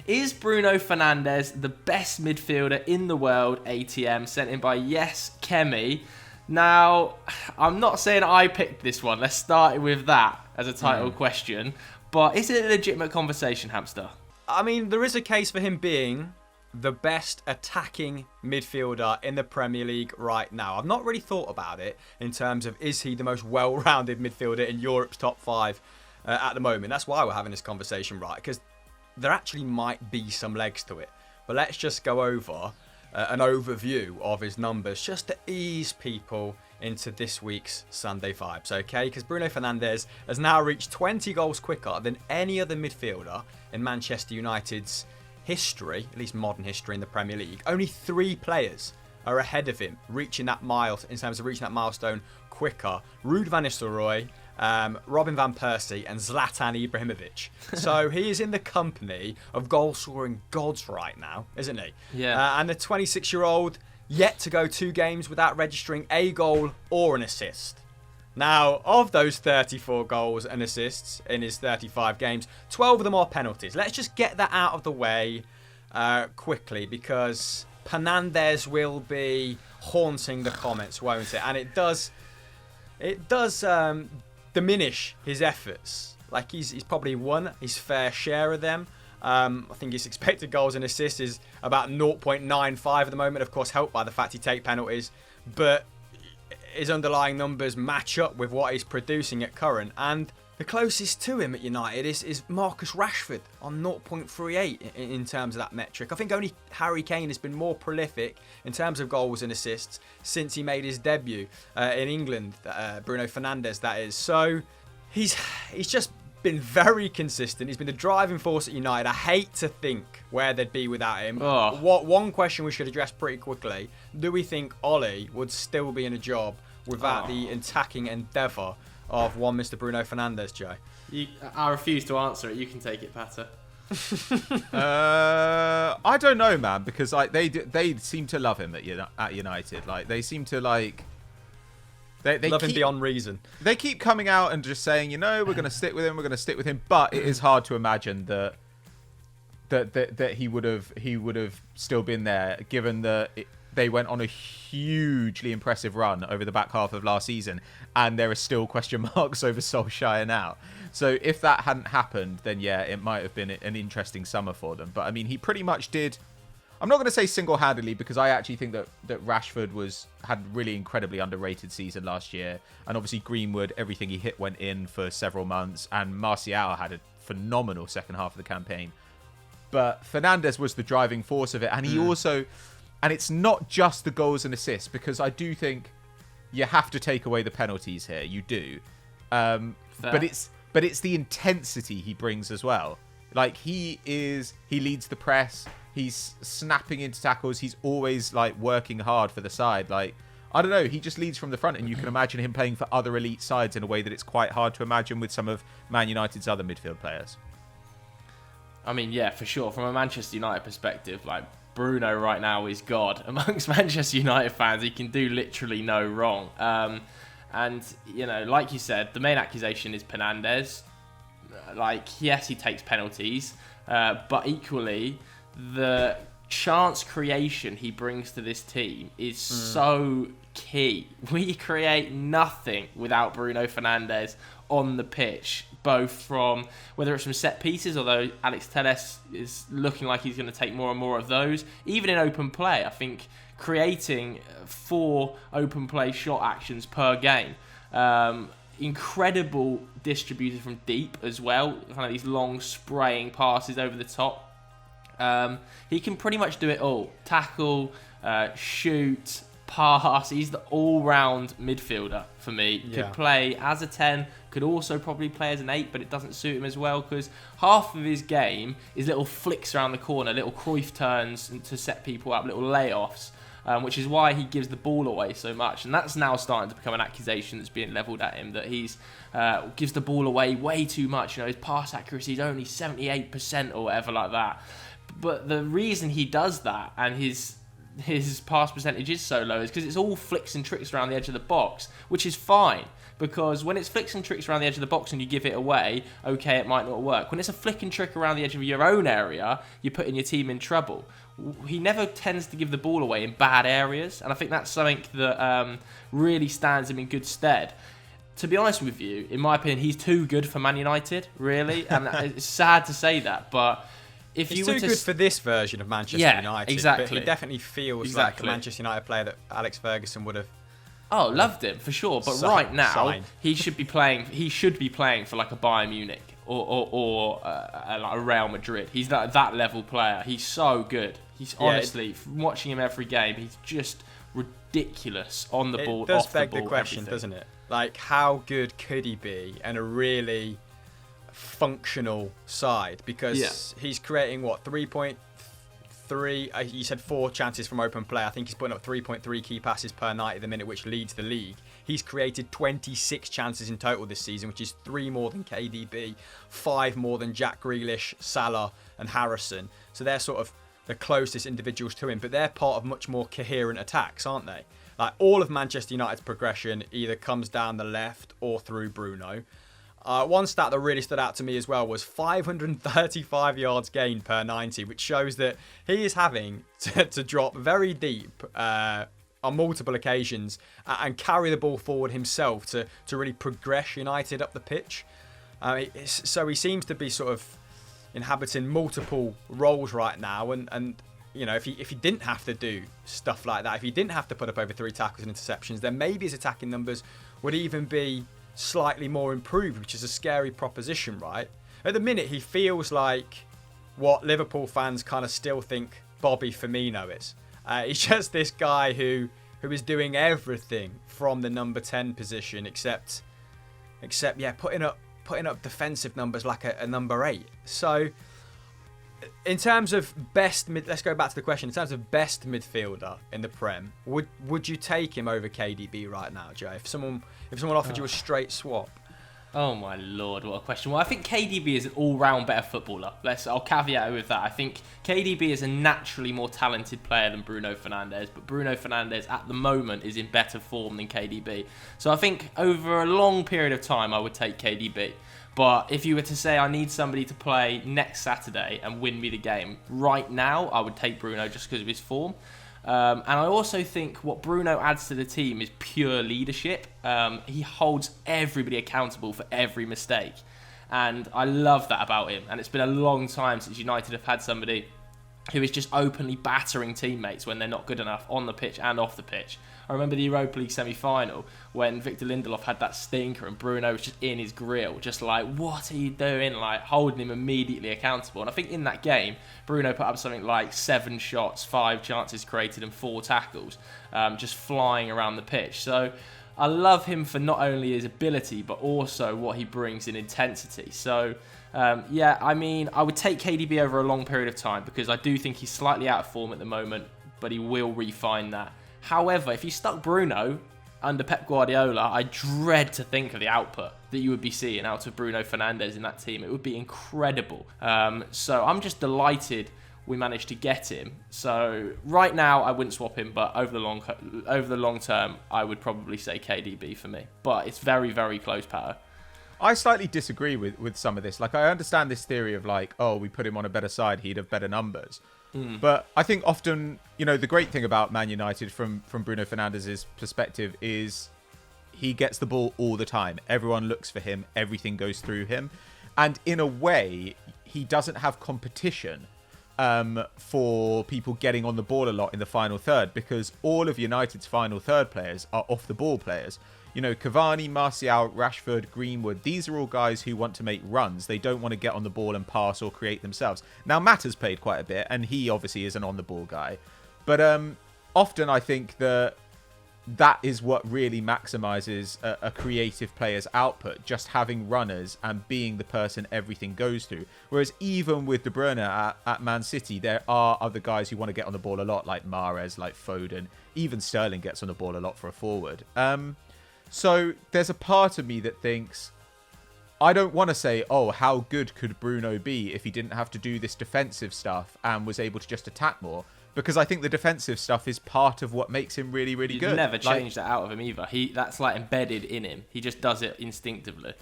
Is Bruno Fernandes the best midfielder in the world? ATM sent in by Yes Kemi. Now, I'm not saying I picked this one. Let's start with that as a title question. But is it a legitimate conversation, Hamster? I mean, there is a case for him being the best attacking midfielder in the Premier League right now. I've not really thought about it in terms of is he the most well-rounded midfielder in Europe's top 5 at the moment. That's why we're having this conversation, right? Because there actually might be some legs to it. But let's just go over an overview of his numbers just to ease people into this week's Sunday vibes, okay? Because Bruno Fernandes has now reached 20 goals quicker than any other midfielder in Manchester United's history, at least modern history in the Premier League. Only 3 players are ahead of him, reaching that milestone quicker. Ruud van Nistelrooy, Robin van Persie and Zlatan Ibrahimovic. So he is in the company of goal-scoring gods right now, isn't he? Yeah. And the 26-year-old yet to go 2 games without registering a goal or an assist. Now, of those 34 goals and assists in his 35 games, 12 of them are penalties. Let's just get that out of the way quickly, because Fernandes will be haunting the comments, won't it? And it does diminish his efforts. Like he's probably won his fair share of them. I think his expected goals and assists is about 0.95 at the moment, of course helped by the fact he takes penalties, but his underlying numbers match up with what he's producing at current. And the closest to him at United is Marcus Rashford on 0.38 in terms of that metric. I think only Harry Kane has been more prolific in terms of goals and assists since he made his debut in England, Bruno Fernandes that is. So he's just been very consistent. He's been the driving force at United. I hate to think where they'd be without him. One question we should address pretty quickly: do we think Ollie would still be in a job without the attacking endeavour of one Mr. Bruno Fernandes, Joe? I refuse to answer it. You can take it, Patter. I don't know, man, because like they seem to love him at United. Like they seem to like. They love him beyond reason. They keep coming out and just saying, we're going to stick with him. We're going to stick with him. But it is hard to imagine that he would have still been there, given that they went on a hugely impressive run over the back half of last season, and there are still question marks over Solskjaer now. So if that hadn't happened, then yeah, it might have been an interesting summer for them. But I mean, he pretty much did. I'm not going to say single-handedly, because I actually think that Rashford had really incredibly underrated season last year. And obviously Greenwood, everything he hit went in for several months. And Martial had a phenomenal second half of the campaign. But Fernandes was the driving force of it. And he also... And it's not just the goals and assists, because I do think you have to take away the penalties here. You do. But it's the intensity he brings as well. Like, he leads the press. He's snapping into tackles. He's always like working hard for the side. Like, I don't know. He just leads from the front, and you can imagine him playing for other elite sides in a way that it's quite hard to imagine with some of Man United's other midfield players. I mean, yeah, for sure. From a Manchester United perspective, like, Bruno right now is God amongst Manchester United fans. He can do literally no wrong. And, like you said, the main accusation is Fernandes. Like, yes, he takes penalties, but equally, the chance creation he brings to this team is so key. We create nothing without Bruno Fernandes on the pitch, both from whether it's from set pieces, although Alex Telles is looking like he's going to take more and more of those, even in open play. I think creating 4 open play shot actions per game. Incredible distributor from deep as well, kind of these long spraying passes over the top. He can pretty much do it all. Tackle, shoot, pass. He's the all-round midfielder for me. Could play as a 10, could also probably play as an 8, but it doesn't suit him as well, because half of his game is little flicks around the corner, little Cruyff turns to set people up, little layoffs, which is why he gives the ball away so much. And that's now starting to become an accusation that's being levelled at him, that he's gives the ball away way too much. His pass accuracy is only 78% or whatever like that. But the reason he does that, and his pass percentage is so low, is because it's all flicks and tricks around the edge of the box, which is fine. Because when it's flicks and tricks around the edge of the box and you give it away, okay, it might not work. When it's a flick and trick around the edge of your own area, you're putting your team in trouble. He never tends to give the ball away in bad areas, and I think that's something that really stands him in good stead. To be honest with you, in my opinion, he's too good for Man United, really, and it's sad to say that, but if He's you were too to good for this version of Manchester United. exactly. But he definitely feels like a Manchester United player that Alex Ferguson would have. Oh, loved him for sure. But right now, he should be playing. He should be playing for like a Bayern Munich or like a Real Madrid. He's that level player. He's so good. He's honestly, from watching him every game, he's just ridiculous on the ball. It does off beg the ball, the question, everything. doesn't it? Like, how good could he be in a really functional side? Because he's creating what 3.3. You said 4 chances from open play. I think he's putting up 3.3 key passes per night at the minute, which leads the league. He's created 26 chances in total this season, which is 3 more than KDB, 5 more than Jack Grealish, Salah, and Harrison. So they're sort of the closest individuals to him, but they're part of much more coherent attacks, aren't they? Like, all of Manchester United's progression either comes down the left or through Bruno. One stat that really stood out to me as well was 535 yards gained per 90, which shows that he is having to drop very deep on multiple occasions and carry the ball forward himself to really progress United up the pitch. So he seems to be sort of inhabiting multiple roles right now, and you know, if he didn't have to do stuff like that, if he didn't have to put up over 3 tackles and interceptions, then maybe his attacking numbers would even be slightly more improved, which is a scary proposition, right? At the minute, he feels like what Liverpool fans kind of still think Bobby Firmino is. He's just this guy who is doing everything from the number 10 position, except putting up defensive numbers like a number 8. So, in terms of best let's go back to the question. In terms of best midfielder in the Prem, would you take him over KDB right now, Joe? If someone offered you a straight swap. Oh my lord, what a question. Well, I think KDB is an all-round better footballer. I'll caveat it with that. I think KDB is a naturally more talented player than Bruno Fernandes, but Bruno Fernandes at the moment is in better form than KDB. So I think over a long period of time, I would take KDB. But if you were to say I need somebody to play next Saturday and win me the game, right now I would take Bruno just because of his form. And I also think what Bruno adds to the team is pure leadership. He holds everybody accountable for every mistake. And I love that about him. And it's been a long time since United have had somebody who is just openly battering teammates when they're not good enough on the pitch and off the pitch. I remember the Europa League semi-final when Victor Lindelof had that stinker and Bruno was just in his grill, just like, what are you doing? Like, holding him immediately accountable. And I think in that game, Bruno put up something like 7 shots, 5 chances created and 4 tackles, just flying around the pitch. So I love him for not only his ability, but also what he brings in intensity. So I mean, I would take KDB over a long period of time because I do think he's slightly out of form at the moment, but he will refine that. However, if you stuck Bruno under Pep Guardiola, I dread to think of the output that you would be seeing out of Bruno Fernandes in that team. It would be incredible. So I'm just delighted we managed to get him. So right now, I wouldn't swap him, but over the long term, I would probably say KDB for me. But it's very, very close, Pato. I slightly disagree with some of this. Like, I understand this theory of like, oh, we put him on a better side, he'd have better numbers. But I think often, you know, the great thing about Man United from Bruno Fernandes' perspective is he gets the ball all the time. Everyone looks for him. Everything goes through him. And in a way, he doesn't have competition for people getting on the ball a lot in the final third because all of United's final third players are off the ball players. You know, Cavani, Martial, Rashford, Greenwood, these are all guys who want to make runs. They don't want to get on the ball and pass or create themselves. Now, Matt has played quite a bit, and he obviously is an on-the-ball guy. But often I think that is what really maximizes a creative player's output, just having runners and being the person everything goes through. Whereas even with De Bruyne at Man City, there are other guys who want to get on the ball a lot, like Mahrez, like Foden. Even Sterling gets on the ball a lot for a forward. So there's a part of me that thinks, I don't want to say, oh, how good could Bruno be if he didn't have to do this defensive stuff and was able to just attack more? because I think the defensive stuff is part of what makes him really, really You'd good. never change that out of him either. That's like embedded in him. He just does it instinctively.